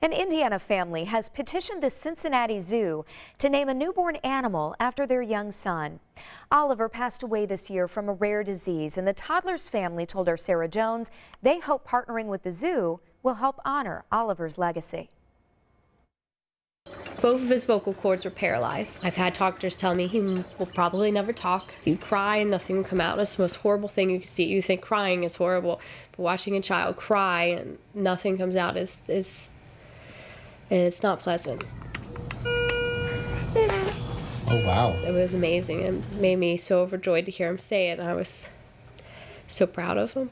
An Indiana family has petitioned the Cincinnati Zoo to name a newborn animal after their young son. Oliver passed away this year from a rare disease, and the toddler's family told our Sarah Jones they hope partnering with the zoo will help honor Oliver's legacy. Both of his vocal cords were paralyzed. I've had doctors tell me he will probably never talk. He'd cry and nothing would come out. It's the most horrible thing you can see. You think crying is horrible, but watching a child cry and nothing comes out is it's not pleasant. Oh, wow. It was amazing and made me so overjoyed to hear him say it, and I was so proud of him.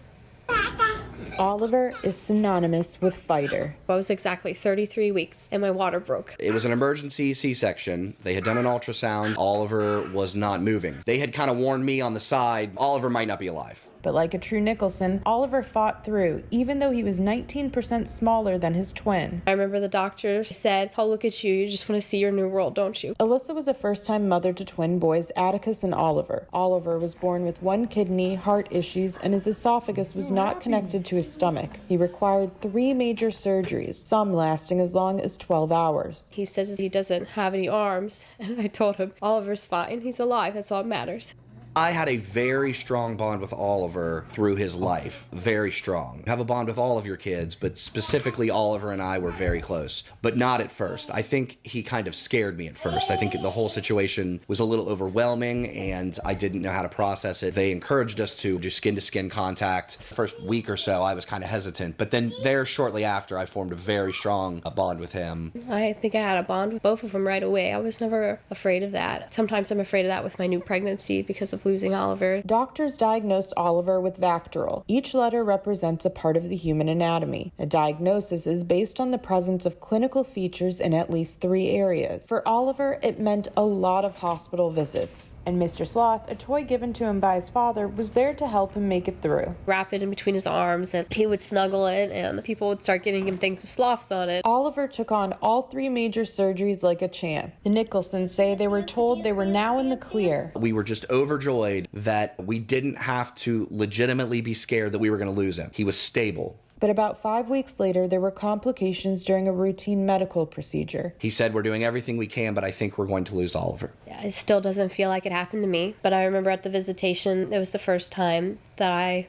Oliver is synonymous with fighter. I was exactly 33 weeks and my water broke. It was an emergency C-section. They had done an ultrasound. Oliver was not moving. They had kind of warned me on the side, Oliver might not be alive. But like a true Nicholson, Oliver fought through, even though he was 19% smaller than his twin. I remember the doctor said, "Oh, look at you. You just want to see your new world, don't you?" Alyssa was a first-time mother to twin boys, Atticus and Oliver. Oliver was born with one kidney, heart issues, and his esophagus was not connected to his stomach. He required 3 major surgeries, some lasting as long as 12 hours. He says he doesn't have any arms, and I told him, Oliver's fine. He's alive. That's all that matters. I had a very strong bond with Oliver through his life. Very strong. You have a bond with all of your kids, but specifically Oliver and I were very close, but not at first. I think he kind of scared me at first. I think the whole situation was a little overwhelming and I didn't know how to process it. They encouraged us to do skin-to-skin contact. The first week or so, I was kind of hesitant, but then there shortly after, I formed a very strong bond with him. I think I had a bond with both of them right away. I was never afraid of that. Sometimes I'm afraid of that with my new pregnancy because of losing Oliver. Doctors diagnosed Oliver with VACTERL. Each letter represents a part of the human anatomy. A diagnosis is based on the presence of clinical features in at least 3 areas. For Oliver, it meant a lot of hospital visits. And Mr. Sloth, a toy given to him by his father, was there to help him make it through. Wrap it in between his arms and he would snuggle it and the people would start getting him things with sloths on it. Oliver took on all 3 major surgeries like a champ. The Nicholsons say they were told they were now in the clear. We were just overjoyed that we didn't have to legitimately be scared that we were going to lose him. He was stable. But about 5 weeks later, there were complications during a routine medical procedure. He said, "We're doing everything we can, but I think we're going to lose Oliver." Yeah, it still doesn't feel like it happened to me, but I remember at the visitation, it was the first time that I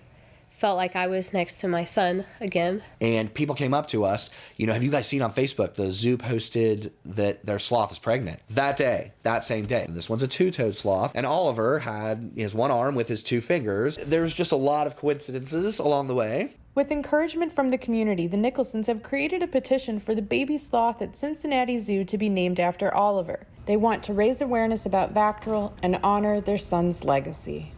felt like I was next to my son again. And people came up to us, have you guys seen on Facebook, the zoo posted that their sloth is pregnant. That day, that same day. This one's a 2-toed sloth, and Oliver had his one arm with his 2 fingers. There's just a lot of coincidences along the way. With encouragement from the community, the Nicholsons have created a petition for the baby sloth at Cincinnati Zoo to be named after Oliver. They want to raise awareness about VACTERL and honor their son's legacy.